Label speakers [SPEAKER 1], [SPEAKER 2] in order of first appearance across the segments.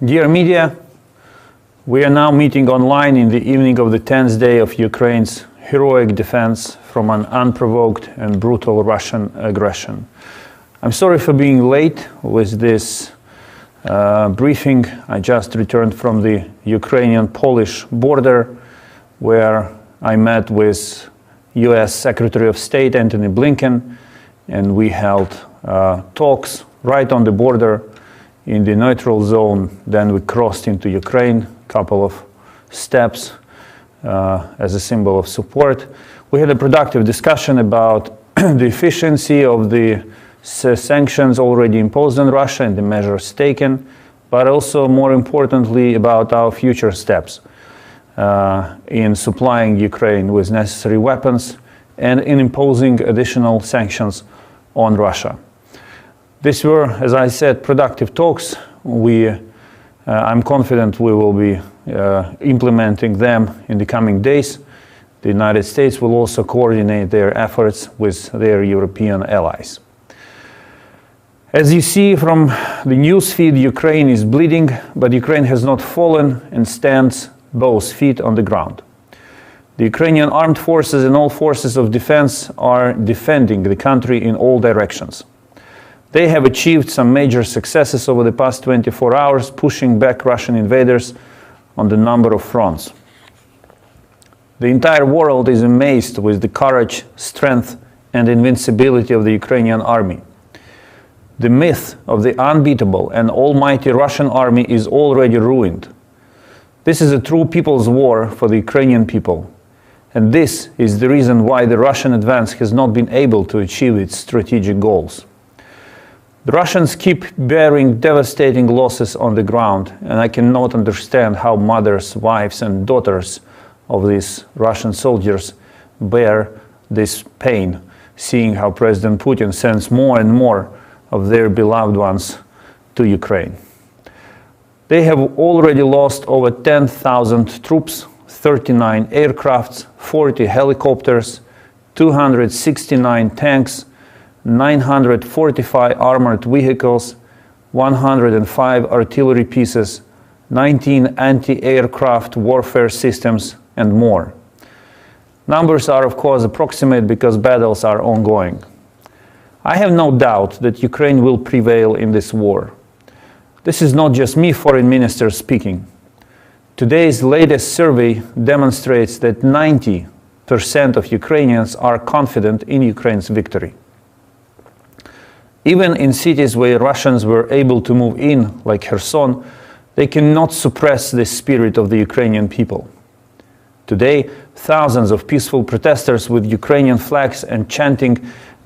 [SPEAKER 1] Dear media, we are now meeting online in the evening of the 10th day of Ukraine's heroic defense from an unprovoked and brutal Russian aggression. I'm sorry for being late with this briefing. I just returned from the Ukrainian-Polish border, where I met with US Secretary of State Antony Blinken, and we held talks right on the border in the neutral zone. Then we crossed into Ukraine, a couple of steps as a symbol of support. We had a productive discussion about the efficiency of the sanctions already imposed on Russia and the measures taken, but also more importantly about our future steps in supplying Ukraine with necessary weapons and in imposing additional sanctions on Russia. These were, as I said, productive talks. I'm confident we will be implementing them in the coming days. The United States will also coordinate their efforts with their European allies. As you see from the news feed, Ukraine is bleeding, but Ukraine has not fallen and stands both feet on the ground. The Ukrainian armed forces and all forces of defense are defending the country in all directions. They have achieved some major successes over the past 24 hours, pushing back Russian invaders on the number of fronts. The entire world is amazed with the courage, strength, and invincibility of the Ukrainian army. The myth of the unbeatable and almighty Russian army is already ruined. This is a true people's war for the Ukrainian people. And this is the reason why the Russian advance has not been able to achieve its strategic goals. The Russians keep bearing devastating losses on the ground, and I cannot understand how mothers, wives, and daughters of these Russian soldiers bear this pain, seeing how President Putin sends more and more of their beloved ones to Ukraine. They have already lost over 10,000 troops, 39 aircrafts, 40 helicopters, 269 tanks, 945 armored vehicles, 105 artillery pieces, 19 anti-aircraft warfare systems, and more. Numbers are, of course, approximate because battles are ongoing. I have no doubt that Ukraine will prevail in this war. This is not just me, foreign minister, speaking. Today's latest survey demonstrates that 90% of Ukrainians are confident in Ukraine's victory. Even in cities where Russians were able to move in, like Kherson, they cannot suppress the spirit of the Ukrainian people. Today, thousands of peaceful protesters with Ukrainian flags and chanting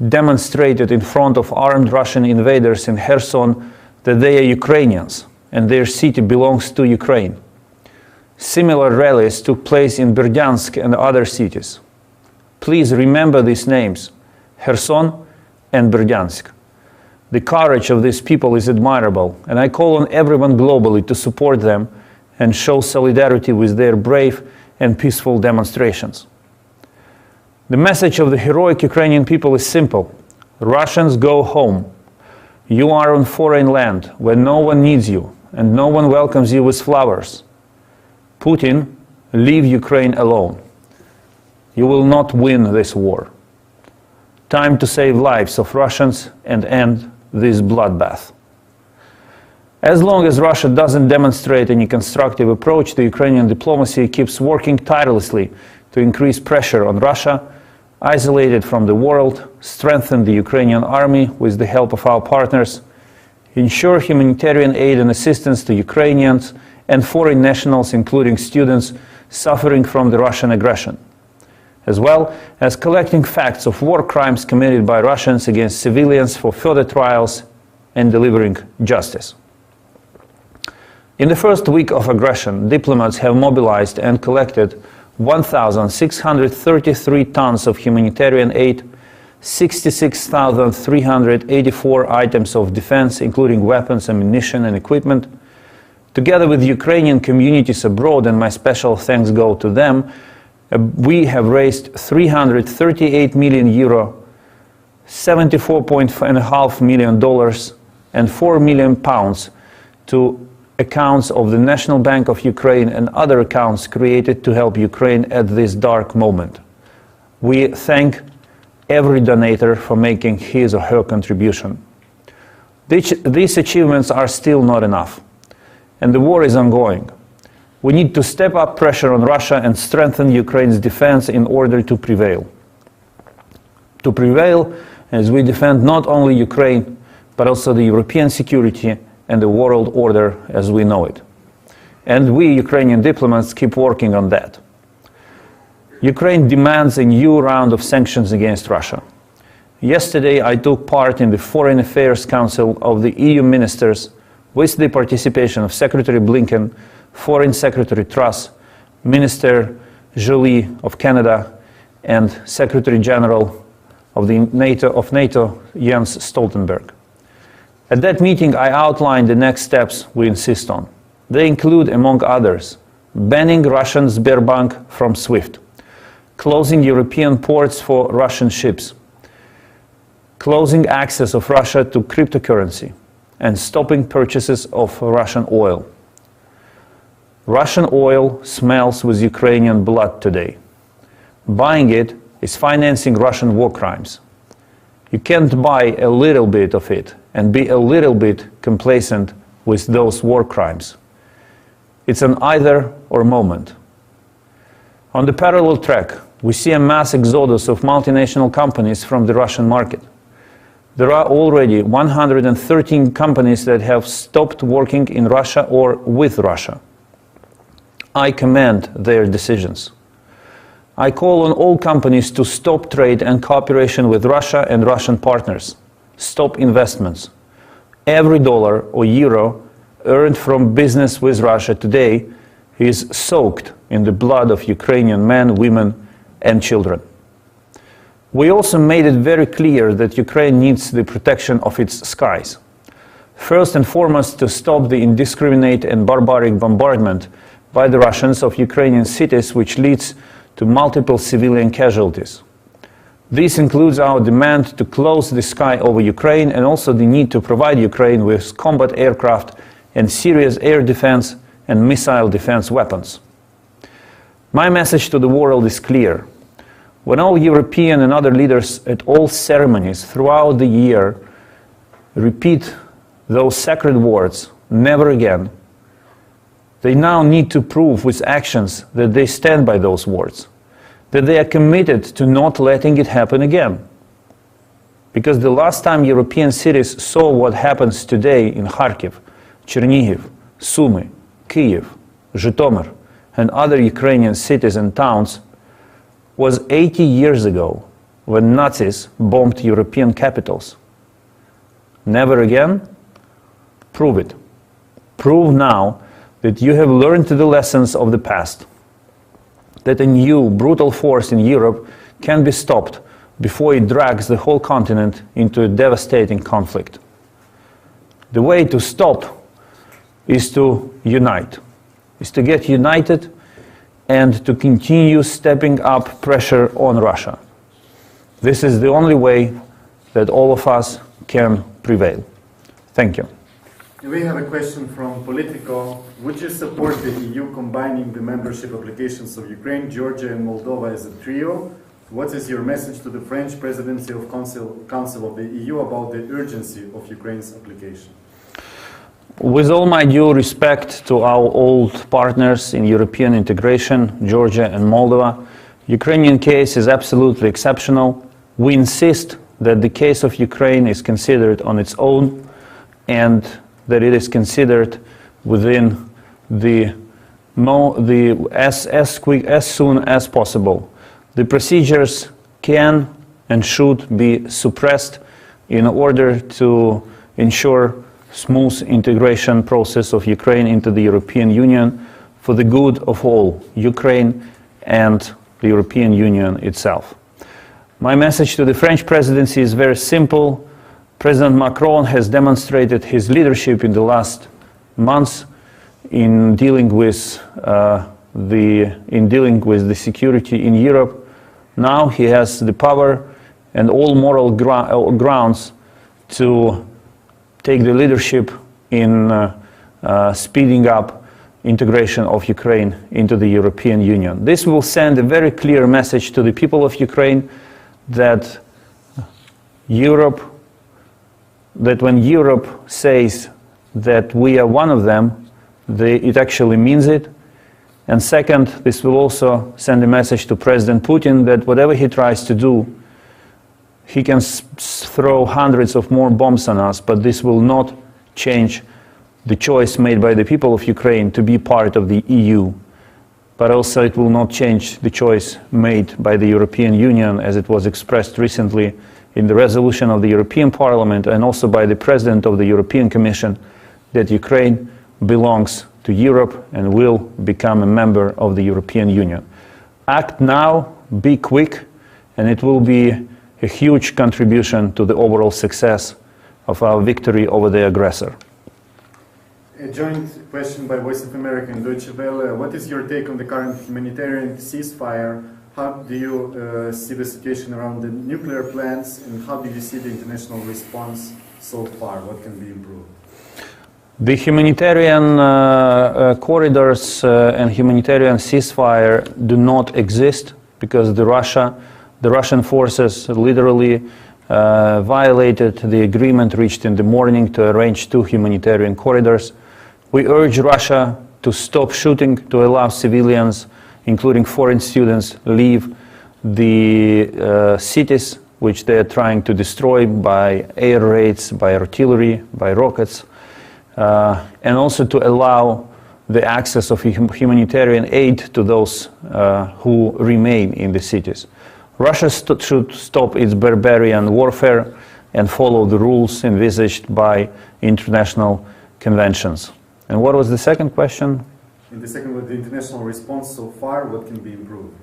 [SPEAKER 1] demonstrated in front of armed Russian invaders in Kherson that they are Ukrainians and their city belongs to Ukraine. Similar rallies took place in Berdyansk and other cities. Please remember these names, Kherson and Berdyansk. The courage of these people is admirable, and I call on everyone globally to support them and show solidarity with their brave and peaceful demonstrations. The message of the heroic Ukrainian people is simple. Russians, go home. You are on foreign land where no one needs you and no one welcomes you with flowers. Putin, leave Ukraine alone. You will not win this war. Time to save lives of Russians and end this bloodbath. As long as Russia doesn't demonstrate any constructive approach, the Ukrainian diplomacy keeps working tirelessly to increase pressure on Russia, isolate it from the world, strengthen the Ukrainian army with the help of our partners, ensure humanitarian aid and assistance to Ukrainians and foreign nationals, including students suffering from the Russian aggression, as well as collecting facts of war crimes committed by Russians against civilians for further trials and delivering justice. In the first week of aggression, diplomats have mobilized and collected 1,633 tons of humanitarian aid, 66,384 items of defense, including weapons, ammunition, and equipment. Together with Ukrainian communities abroad, and my special thanks go to them, we have raised 338 million euro, $74.5 million, and £4 million to accounts of the National Bank of Ukraine and other accounts created to help Ukraine at this dark moment. We thank every donator for making his or her contribution. These achievements are still not enough, and the war is ongoing. We need to step up pressure on Russia and strengthen Ukraine's defense in order to prevail. To prevail as we defend not only Ukraine, but also the European security and the world order as we know it. And we, Ukrainian diplomats, keep working on that. Ukraine demands a new round of sanctions against Russia. Yesterday, I took part in the Foreign Affairs Council of the EU ministers with the participation of Secretary Blinken, Foreign Secretary Truss, Minister Joly of Canada, and Secretary General of NATO, Jens Stoltenberg. At that meeting, I outlined the next steps we insist on. They include, among others, banning Russian Sberbank from SWIFT, closing European ports for Russian ships, closing access of Russia to cryptocurrency, and stopping purchases of Russian oil. Russian oil smells with Ukrainian blood today. Buying it is financing Russian war crimes. You can't buy a little bit of it and be a little bit complacent with those war crimes. It's an either-or moment. On the parallel track, we see a mass exodus of multinational companies from the Russian market. There are already 113 companies that have stopped working in Russia or with Russia. I commend their decisions. I call on all companies to stop trade and cooperation with Russia and Russian partners. Stop investments. Every dollar or euro earned from business with Russia today is soaked in the blood of Ukrainian men, women, and children. We also made it very clear that Ukraine needs the protection of its skies. First and foremost, to stop the indiscriminate and barbaric bombardment by the Russians of Ukrainian cities, which leads to multiple civilian casualties. This includes our demand to close the sky over Ukraine and also the need to provide Ukraine with combat aircraft and serious air defense and missile defense weapons. My message to the world is clear. When all European and other leaders at all ceremonies throughout the year repeat those sacred words, never again, they now need to prove with actions that they stand by those words, that they are committed to not letting it happen again. Because the last time European cities saw what happens today in Kharkiv, Chernihiv, Sumy, Kyiv, Zhytomyr, and other Ukrainian cities and towns was 80 years ago when Nazis bombed European capitals. Never again? Prove it. Prove now that you have learned the lessons of the past, that a new brutal force in Europe can be stopped before it drags the whole continent into a devastating conflict. The way to stop is to unite, is to get united and to continue stepping up pressure on Russia. This is the only way that all of us can prevail. Thank you.
[SPEAKER 2] We have a question from Politico. Would you support the EU combining the membership applications of Ukraine, Georgia, and Moldova as a trio? What is your message to the French Presidency of Council of the EU about the urgency of Ukraine's application?
[SPEAKER 1] With all my due respect to our old partners in European integration, Georgia and Moldova, Ukrainian case is absolutely exceptional. We insist that the case of Ukraine is considered on its own and that it is considered within as soon as possible. The procedures can and should be suppressed in order to ensure smooth integration process of Ukraine into the European Union for the good of all, Ukraine and the European Union itself. My message to the French presidency is very simple. President Macron has demonstrated his leadership in the last months in dealing with the security in Europe. Now he has the power and all moral grounds to take the leadership in speeding up integration of Ukraine into the European Union. This will send a very clear message to the people of Ukraine that when Europe says that we are one of them, it actually means it. And second, this will also send a message to President Putin that whatever he tries to do, he can throw hundreds of more bombs on us, but this will not change the choice made by the people of Ukraine to be part of the EU. But also it will not change the choice made by the European Union, as it was expressed recently in the resolution of the European Parliament and also by the President of the European Commission, that Ukraine belongs to Europe and will become a member of the European Union. Act now, be quick, and it will be a huge contribution to the overall success of our victory over the aggressor.
[SPEAKER 2] A joint question by Voice of America and Deutsche Welle. What is your take on the current humanitarian ceasefire? How do you see the situation around the nuclear plants, and how do you see the international response so far? What can be improved?
[SPEAKER 1] The humanitarian corridors and humanitarian ceasefire do not exist because the Russian forces literally violated the agreement reached in the morning to arrange 2 humanitarian corridors. We urge Russia to stop shooting, to allow civilians, including foreign students, leave the cities which they are trying to destroy by air raids, by artillery, by rockets, and also to allow the access of humanitarian aid to those who remain in the cities. Russia should stop its barbarian warfare and follow the rules envisaged by international conventions. And what was the second question?
[SPEAKER 2] And the second was the international response so far, what can be improved?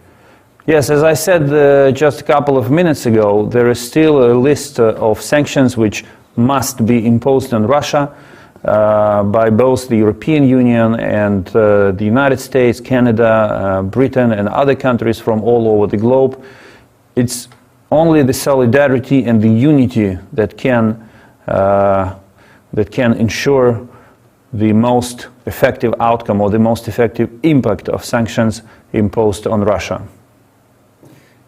[SPEAKER 1] Yes, as I said just a couple of minutes ago, there is still a list of sanctions which must be imposed on Russia by both the European Union and the United States, Canada, Britain, and other countries from all over the globe. It's only the solidarity and the unity that can ensure the most effective outcome or the most effective impact of sanctions imposed on Russia.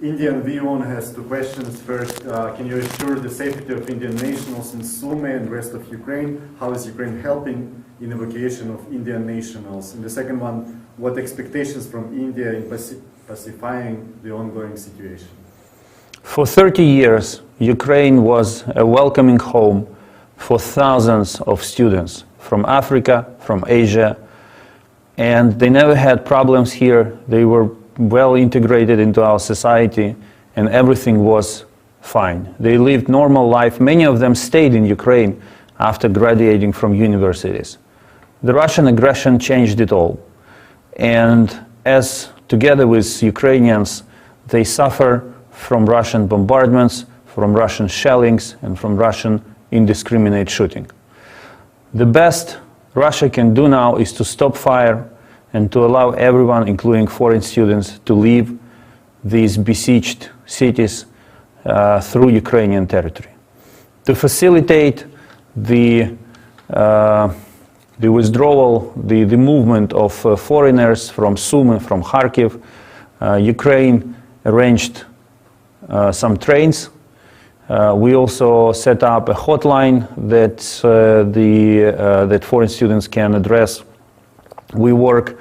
[SPEAKER 2] Indian Vion has 2 questions. First, can you assure the safety of Indian nationals in Sumy and rest of Ukraine? How is Ukraine helping in evacuation of Indian nationals? And the second one, what expectations from India in pacifying the ongoing situation?
[SPEAKER 1] For 30 years, Ukraine was a welcoming home for thousands of students from Africa, from Asia, and they never had problems here. They were well integrated into our society, and everything was fine. They lived normal life. Many of them stayed in Ukraine after graduating from universities. The Russian aggression changed it all, and as together with Ukrainians, they suffer from Russian bombardments, from Russian shellings, and from Russian indiscriminate shooting. The best Russia can do now is to stop fire and to allow everyone, including foreign students, to leave these besieged cities through Ukrainian territory. To facilitate the withdrawal, the movement of foreigners from Sumy, from Kharkiv, Ukraine arranged some trains. We also set up a hotline that foreign students can address. We work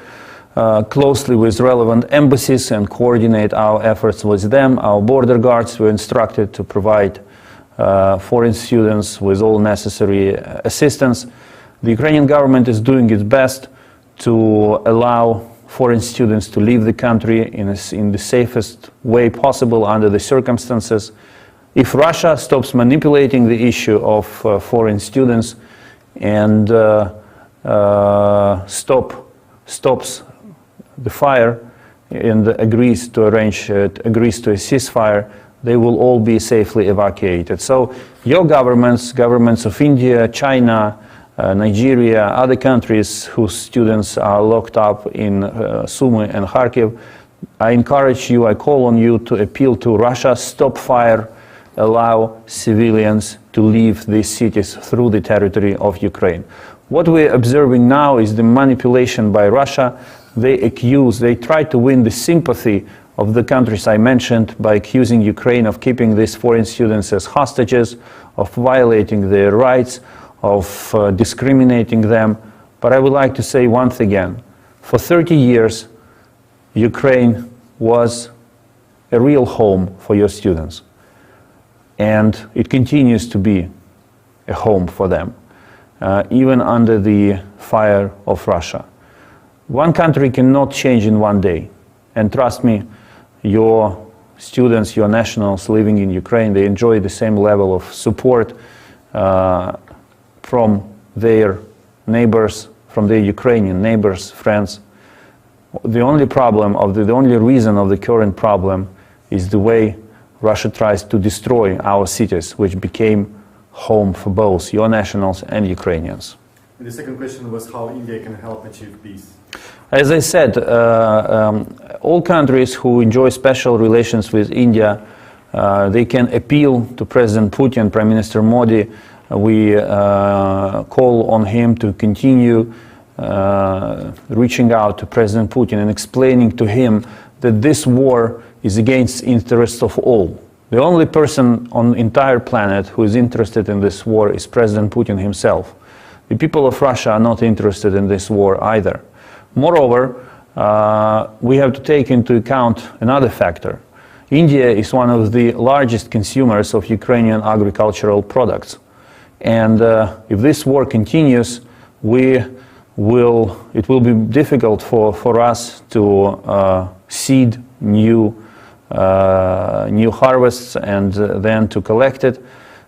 [SPEAKER 1] closely with relevant embassies and coordinate our efforts with them. Our border guards were instructed to provide foreign students with all necessary assistance. The Ukrainian government is doing its best to allow foreign students to leave the country in the safest way possible under the circumstances. If Russia stops manipulating the issue of foreign students and stops the fire and agrees to a ceasefire, they will all be safely evacuated. So your governments of India, China, Nigeria, other countries whose students are locked up in Sumy and Kharkiv, I encourage you, I call on you to appeal to Russia, stop fire, allow civilians to leave these cities through the territory of Ukraine. What we're observing now is the manipulation by Russia. They try to win the sympathy of the countries I mentioned by accusing Ukraine of keeping these foreign students as hostages, of violating their rights, of discriminating them. But I would like to say once again, for 30 years, Ukraine was a real home for your students. And it continues to be a home for them, even under the fire of Russia. One country cannot change in one day. And trust me, your students, your nationals living in Ukraine, they enjoy the same level of support from their neighbors, from their Ukrainian neighbors, friends. The only reason of the current problem is the way Russia tries to destroy our cities, which became home for both your nationals and Ukrainians.
[SPEAKER 2] And the second question was how India can help achieve peace.
[SPEAKER 1] As I said, all countries who enjoy special relations with India, they can appeal to President Putin, Prime Minister Modi. We call on him to continue reaching out to President Putin and explaining to him that this war is against the interests of all. The only person on the entire planet who is interested in this war is President Putin himself. The people of Russia are not interested in this war either. Moreover, we have to take into account another factor. India is one of the largest consumers of Ukrainian agricultural products. And if this war continues, it will be difficult for us to seed new harvests and then to collect it.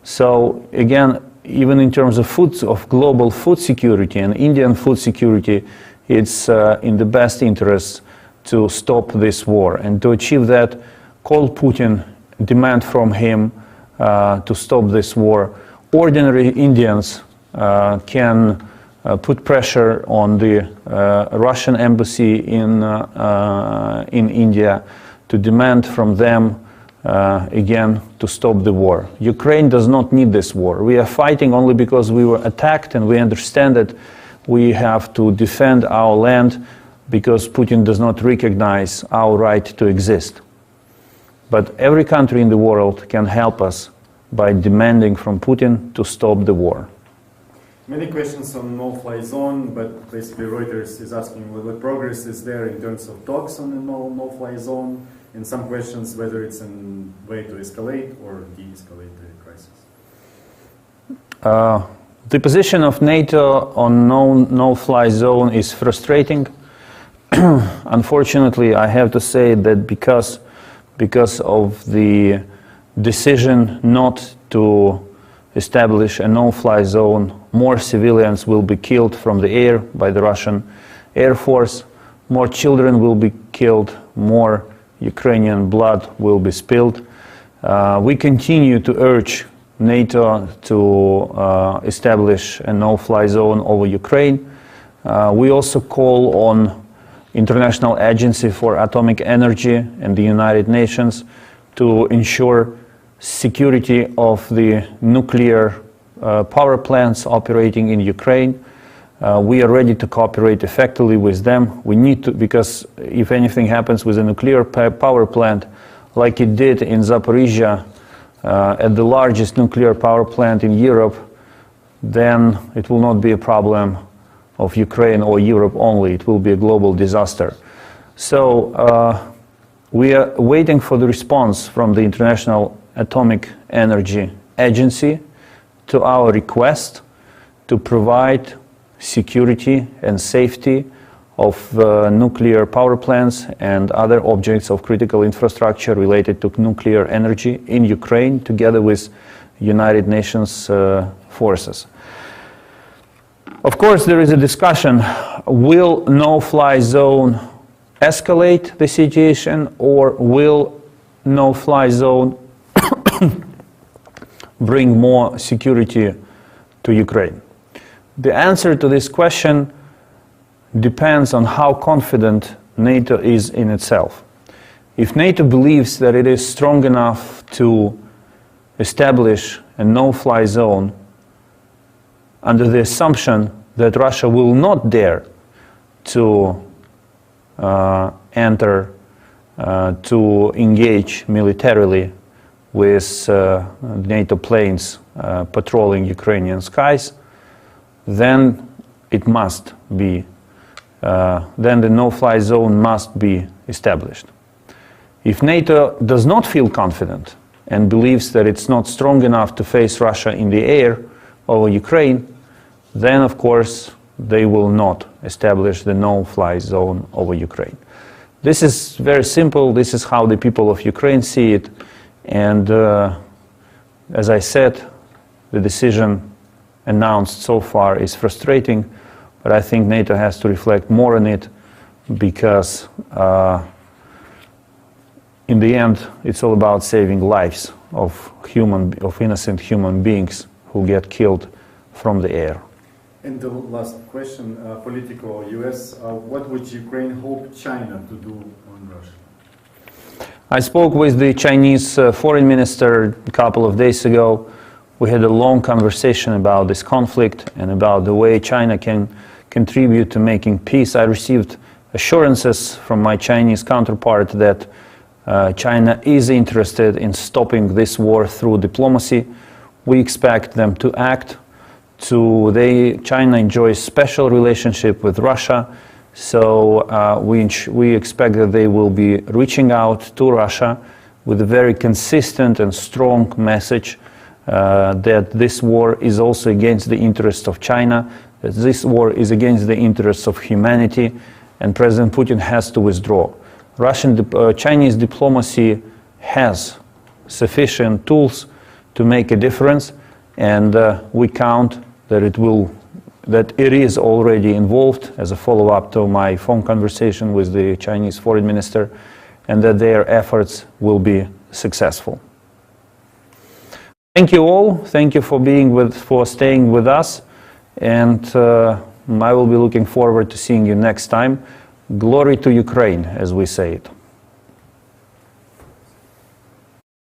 [SPEAKER 1] So again, even in terms of global food security and Indian food security, it's in the best interest to stop this war. And to achieve that, call Putin, demand from him to stop this war. Ordinary Indians can put pressure on the Russian embassy in India to demand from them again to stop the war. Ukraine does not need this war. We are fighting only because we were attacked, and we understand that we have to defend our land because Putin does not recognize our right to exist. But every country in the world can help us by demanding from Putin to stop the war.
[SPEAKER 2] Many questions on no-fly zone, but basically Reuters is asking what progress is there in terms of talks on the no-fly zone, and some questions whether it's a way to escalate or de-escalate the crisis.
[SPEAKER 1] The position of NATO on no-fly zone is frustrating. Unfortunately, I have to say that because of the decision not to establish a no-fly zone, more civilians will be killed from the air by the Russian Air Force, more children will be killed, more Ukrainian blood will be spilled. We continue to urge NATO to establish a no-fly zone over Ukraine. We also call on International Agency for Atomic Energy and the United Nations to ensure security of the nuclear power plants operating in Ukraine. We are ready to cooperate effectively with them. We need to, because if anything happens with a nuclear power plant, like it did in Zaporizhia, at the largest nuclear power plant in Europe, then it will not be a problem of Ukraine or Europe only. It will be a global disaster. So we are waiting for the response from the International Atomic Energy Agency to our request to provide security and safety of nuclear power plants and other objects of critical infrastructure related to nuclear energy in Ukraine, together with United Nations forces. Of course, there is a discussion, will no-fly zone escalate the situation, or will no-fly zone bring more security to Ukraine? The answer to this question depends on how confident NATO is in itself. If NATO believes that it is strong enough to establish a no-fly zone under the assumption that Russia will not dare to to engage militarily with NATO planes patrolling Ukrainian skies, then it must be, then the no-fly zone must be established. If NATO does not feel confident and believes that it's not strong enough to face Russia in the air over Ukraine, then of course they will not establish the no-fly zone over Ukraine. This is very simple. This is how the people of Ukraine see it. And as I said, the decision announced so far is frustrating, but I think NATO has to reflect more on it, because in the end, it's all about saving lives of innocent human beings who get killed from the air.
[SPEAKER 2] And the last question, Politico, US, what would Ukraine hope China to do on Russia?
[SPEAKER 1] I spoke with the Chinese foreign minister a couple of days ago. We had a long conversation about this conflict and about the way China can contribute to making peace. I received assurances from my Chinese counterpart that China is interested in stopping this war through diplomacy. We expect them to act. China enjoys special relationship with Russia, so we expect that they will be reaching out to Russia with a very consistent and strong message that this war is also against the interests of China, that this war is against the interests of humanity, and President Putin has to withdraw. Chinese diplomacy has sufficient tools to make a difference, and we count that it is already involved as a follow-up to my phone conversation with the Chinese foreign minister, and that their efforts will be successful. Thank you all. Thank you for staying with us, and I will be looking forward to seeing you next time. Glory to Ukraine, as we say it.